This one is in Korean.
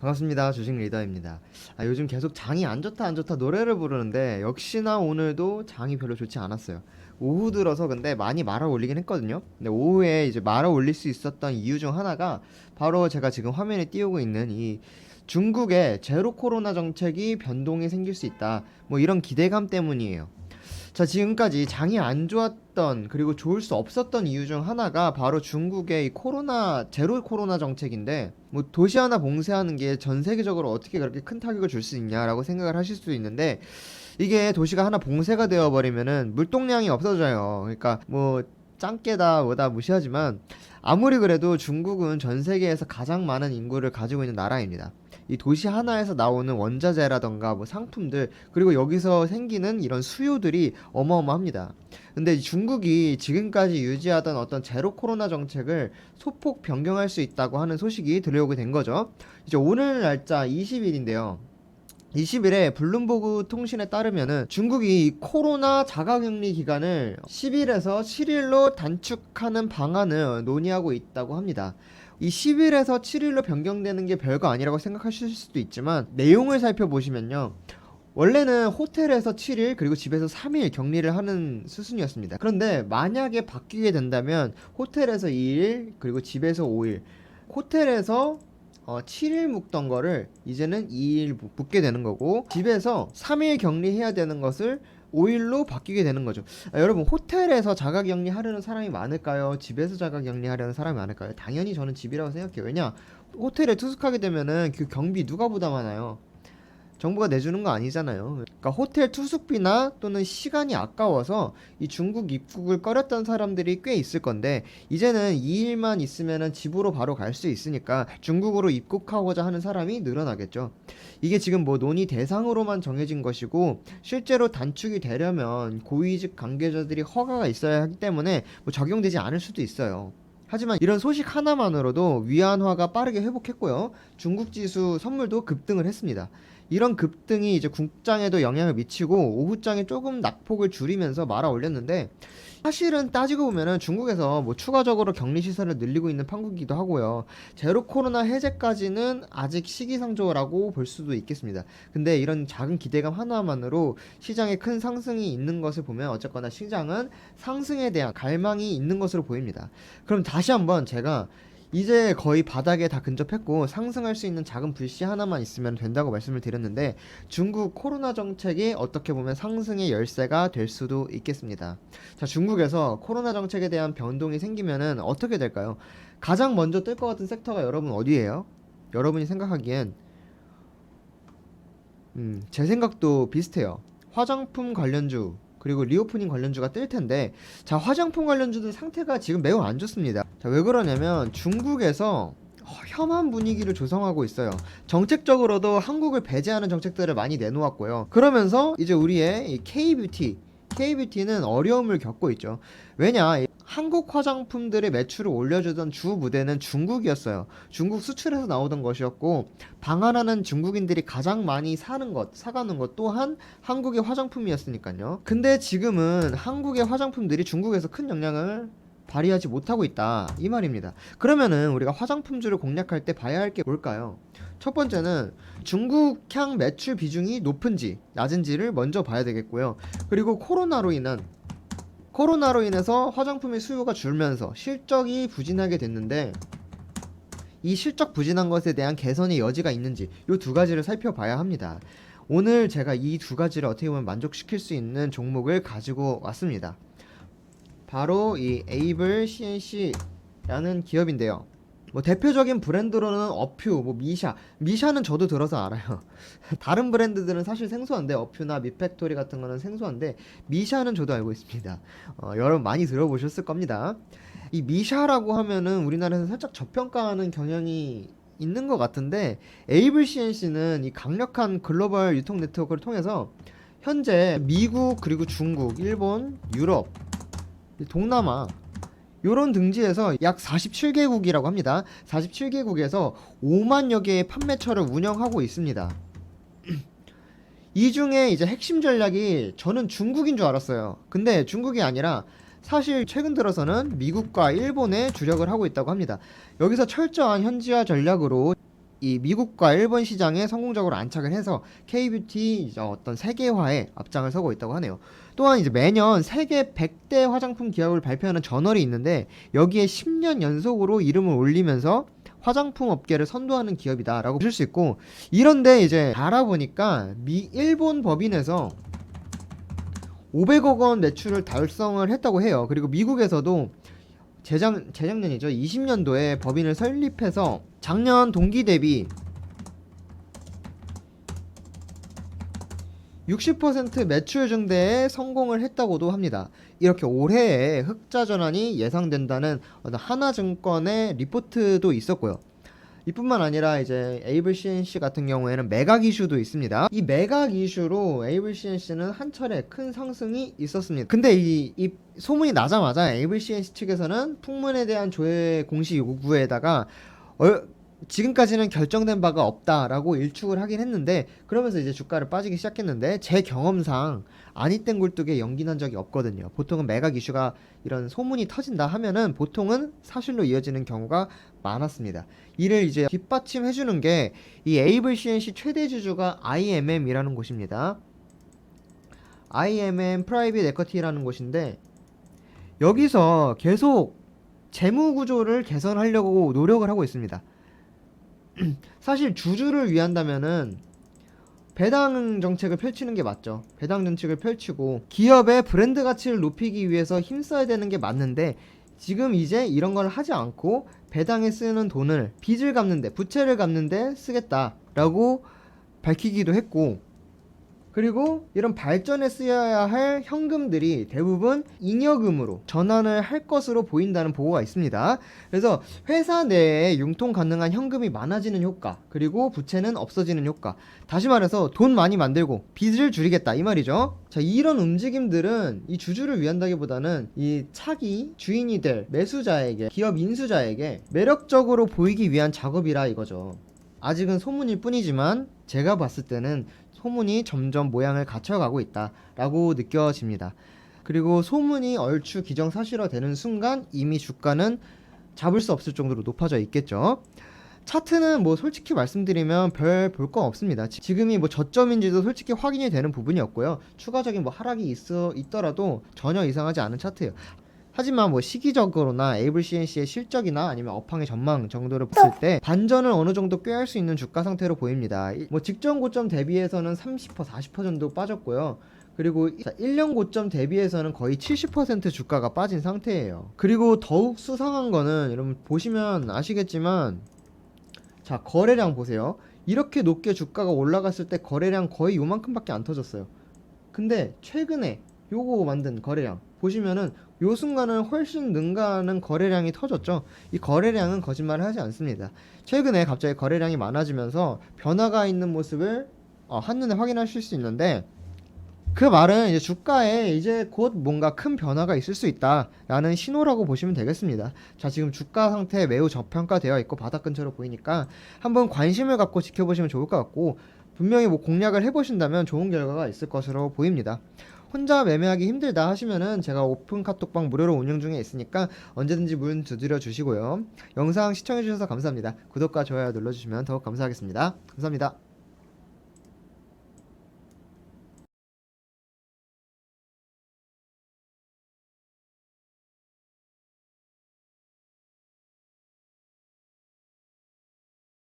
반갑습니다. 주식 리더입니다. 요즘 계속 장이 안 좋다 안 좋다 노래를 부르는데 역시나 오늘도 장이 별로 좋지 않았어요. 오후 들어서 근데 많이 말아 올리긴 했거든요. 근데 오후에 이제 말아 올릴 수 있었던 이유 중 하나가 바로 제가 지금 화면에 띄우고 있는 이 중국의 제로 코로나 정책이 변동이 생길 수 있다. 뭐 이런 기대감 때문이에요. 자, 지금까지 장이 안 좋았던 그리고 좋을 수 없었던 이유 중 하나가 바로 중국의 이 제로 코로나 정책인데, 뭐 도시 하나 봉쇄하는 게 전 세계적으로 어떻게 그렇게 큰 타격을 줄 수 있냐라고 생각을 하실 수도 있는데, 이게 도시가 하나 봉쇄가 되어 버리면은 물동량이 없어져요. 그러니까 뭐 짱깨다 뭐다 무시하지만 아무리 그래도 중국은 전 세계에서 가장 많은 인구를 가지고 있는 나라입니다. 이 도시 하나에서 나오는 원자재라던가 뭐 상품들, 그리고 여기서 생기는 이런 수요들이 어마어마합니다. 근데 이 중국이 지금까지 유지하던 어떤 제로 코로나 정책을 소폭 변경할 수 있다고 하는 소식이 들려오게 된 거죠. 이제 오늘 날짜 20일인데요. 20일에 블룸버그 통신에 따르면은 중국이 이 코로나 자가격리 기간을 10일에서 7일로 단축하는 방안을 논의하고 있다고 합니다. 이 10일에서 7일로 변경되는 게 별거 아니라고 생각하실 수도 있지만, 내용을 살펴보시면요, 원래는 호텔에서 7일 그리고 집에서 3일 격리를 하는 수순이었습니다. 그런데 만약에 바뀌게 된다면 호텔에서 2일 그리고 집에서 5일, 호텔에서 7일 묵던 거를 이제는 2일 묵게 되는 거고, 집에서 3일 격리해야 되는 것을 5일로 바뀌게 되는 거죠. 여러분, 호텔에서 자가격리 하려는 사람이 많을까요? 집에서 자가격리 하려는 사람이 많을까요? 당연히 저는 집이라고 생각해요. 왜냐? 호텔에 투숙하게 되면은 그 경비 누가 부담하나요? 정부가 내주는 거 아니잖아요. 그러니까 호텔 투숙비나 또는 시간이 아까워서 이 중국 입국을 꺼렸던 사람들이 꽤 있을 건데, 이제는 2일만 있으면은 집으로 바로 갈 수 있으니까 중국으로 입국하고자 하는 사람이 늘어나겠죠. 이게 지금 뭐 논의 대상으로만 정해진 것이고, 실제로 단축이 되려면 고위직 관계자들이 허가가 있어야 하기 때문에 뭐 적용되지 않을 수도 있어요. 하지만 이런 소식 하나만으로도 위안화가 빠르게 회복했고요. 중국 지수 선물도 급등을 했습니다. 이런 급등이 이제 국장에도 영향을 미치고 오후장에 조금 낙폭을 줄이면서 말아 올렸는데, 사실은 따지고 보면은 중국에서 뭐 추가적으로 격리 시설을 늘리고 있는 판국이기도 하고요. 제로 코로나 해제까지는 아직 시기상조라고 볼 수도 있겠습니다. 근데 이런 작은 기대감 하나만으로 시장에 큰 상승이 있는 것을 보면 어쨌거나 시장은 상승에 대한 갈망이 있는 것으로 보입니다. 그럼 다시 한번 제가 이제 거의 바닥에 다 근접했고 상승할 수 있는 작은 불씨 하나만 있으면 된다고 말씀을 드렸는데, 중국 코로나 정책이 어떻게 보면 상승의 열쇠가 될 수도 있겠습니다. 자, 중국에서 코로나 정책에 대한 변동이 생기면은 어떻게 될까요? 가장 먼저 뜰 것 같은 섹터가 여러분 어디예요? 여러분이 생각하기엔 제 생각도 비슷해요. 화장품 관련주 그리고 리오프닝 관련주가 뜰 텐데, 자, 화장품 관련주들 상태가 지금 매우 안 좋습니다. 자, 왜 그러냐면 중국에서 혐한 분위기를 조성하고 있어요. 정책적으로도 한국을 배제하는 정책들을 많이 내놓았고요. 그러면서 이제 우리의 이 K뷰티는 어려움을 겪고 있죠. 왜냐? 한국 화장품들의 매출을 올려주던 주 무대는 중국이었어요. 중국 수출해서 나오던 것이었고, 방한하는 중국인들이 가장 많이 사가는 것 또한 한국의 화장품이었으니까요. 근데 지금은 한국의 화장품들이 중국에서 큰 영향을 발휘하지 못하고 있다, 이 말입니다. 그러면은 우리가 화장품주를 공략할 때 봐야 할 게 뭘까요? 첫 번째는 중국향 매출 비중이 높은지 낮은지를 먼저 봐야 되겠고요. 그리고 코로나로 인해서 화장품의 수요가 줄면서 실적이 부진하게 됐는데, 이 실적 부진한 것에 대한 개선의 여지가 있는지, 이 두 가지를 살펴봐야 합니다. 오늘 제가 이 두 가지를 어떻게 보면 만족시킬 수 있는 종목을 가지고 왔습니다. 바로 이 에이블 CNC라는 기업인데요. 뭐 대표적인 브랜드로는 어퓨, 뭐 미샤는 저도 들어서 알아요. 다른 브랜드들은 사실 생소한데, 어퓨나 미팩토리 같은 거는 생소한데 미샤는 저도 알고 있습니다. 여러분 많이 들어보셨을 겁니다. 이 미샤라고 하면은 우리나라에서 살짝 저평가하는 경향이 있는 것 같은데, 에이블 CNC는 이 강력한 글로벌 유통 네트워크를 통해서 현재 미국 그리고 중국, 일본, 유럽, 동남아 요런 등지에서 약 47개국이라고 합니다. 47개국에서 5만여 개의 판매처를 운영하고 있습니다. 이 중에 이제 핵심 전략이, 저는 중국인 줄 알았어요. 근데 중국이 아니라 사실 최근 들어서는 미국과 일본에 주력을 하고 있다고 합니다. 여기서 철저한 현지화 전략으로 이 미국과 일본 시장에 성공적으로 안착을 해서 K뷰티 이제 어떤 세계화에 앞장을 서고 있다고 하네요. 또한 이제 매년 세계 100대 화장품 기업을 발표하는 저널이 있는데 여기에 10년 연속으로 이름을 올리면서 화장품 업계를 선도하는 기업이다라고 보실 수 있고, 이런데 이제 알아보니까 일본 법인에서 500억 원 매출을 달성을 했다고 해요. 그리고 미국에서도 재작년이죠. 20년도에 법인을 설립해서 작년 동기 대비 60% 매출 증대에 성공을 했다고도 합니다. 이렇게 올해에 흑자 전환이 예상된다는 하나증권의 리포트도 있었고요. 이뿐만 아니라 이제 에이블 CNC 같은 경우에는 매각 이슈도 있습니다. 이 매각 이슈로 에이블 CNC는 한 차례 큰 상승이 있었습니다. 근데 이 소문이 나자마자 에이블 CNC 측에서는 풍문에 대한 조회 공시 요구에다가 지금까지는 결정된 바가 없다라고 일축을 하긴 했는데, 그러면서 이제 주가를 빠지기 시작했는데 제 경험상 아니땐 굴뚝에 연기 난 적이 없거든요. 보통은 매각 이슈가 이런 소문이 터진다 하면은 보통은 사실로 이어지는 경우가 많았습니다. 이를 이제 뒷받침해 주는 게 이 에이블 CNC 최대 주주가 IMM이라는 곳입니다. IMM 프라이빗 에쿼티라는 곳인데 여기서 계속 재무 구조를 개선하려고 노력을 하고 있습니다. 사실 주주를 위한다면은 배당 정책을 펼치는 게 맞죠. 배당 정책을 펼치고 기업의 브랜드 가치를 높이기 위해서 힘써야 되는 게 맞는데, 지금 이제 이런 걸 하지 않고 배당에 쓰는 돈을 빚을 갚는데, 부채를 갚는데 쓰겠다라고 밝히기도 했고, 그리고 이런 발전에 쓰여야 할 현금들이 대부분 잉여금으로 전환을 할 것으로 보인다는 보고가 있습니다. 그래서 회사 내에 융통 가능한 현금이 많아지는 효과, 그리고 부채는 없어지는 효과, 다시 말해서 돈 많이 만들고 빚을 줄이겠다 이 말이죠. 자, 이런 움직임들은 이 주주를 위한다기보다는 이 차기 주인이 될 매수자에게, 기업 인수자에게 매력적으로 보이기 위한 작업이라 이거죠. 아직은 소문일 뿐이지만 제가 봤을 때는 소문이 점점 모양을 갖춰가고 있다라고 느껴집니다. 그리고 소문이 얼추 기정사실화 되는 순간 이미 주가는 잡을 수 없을 정도로 높아져 있겠죠. 차트는 뭐 솔직히 말씀드리면 별 볼 거 없습니다. 지금이 뭐 저점인지도 솔직히 확인이 되는 부분이었고요. 추가적인 뭐 하락이 있더라도 전혀 이상하지 않은 차트예요. 하지만 뭐 시기적으로나 에이블 CNC의 실적이나 아니면 업황의 전망 정도를 봤을 때 반전을 어느 정도 꾀할 수 있는 주가 상태로 보입니다. 뭐 직전 고점 대비해서는 30% 40% 정도 빠졌고요. 그리고 1년 고점 대비해서는 거의 70% 주가가 빠진 상태예요. 그리고 더욱 수상한 거는 여러분 보시면 아시겠지만, 자, 거래량 보세요. 이렇게 높게 주가가 올라갔을 때 거래량 거의 요만큼밖에 안 터졌어요. 근데 최근에 요거 만든 거래량 보시면은 요 순간은 훨씬 능가하는 거래량이 터졌죠. 이 거래량은 거짓말을 하지 않습니다. 최근에 갑자기 거래량이 많아지면서 변화가 있는 모습을 한눈에 확인하실 수 있는데, 그 말은 이제 주가에 이제 곧 뭔가 큰 변화가 있을 수 있다라는 신호라고 보시면 되겠습니다. 자, 지금 주가 상태 매우 저평가되어 있고 바닥 근처로 보이니까 한번 관심을 갖고 지켜보시면 좋을 것 같고, 분명히 뭐 공략을 해보신다면 좋은 결과가 있을 것으로 보입니다. 혼자 매매하기 힘들다 하시면은 제가 오픈 카톡방 무료로 운영 중에 있으니까 언제든지 문 두드려 주시고요. 영상 시청해 주셔서 감사합니다. 구독과 좋아요 눌러주시면 더욱 감사하겠습니다. 감사합니다.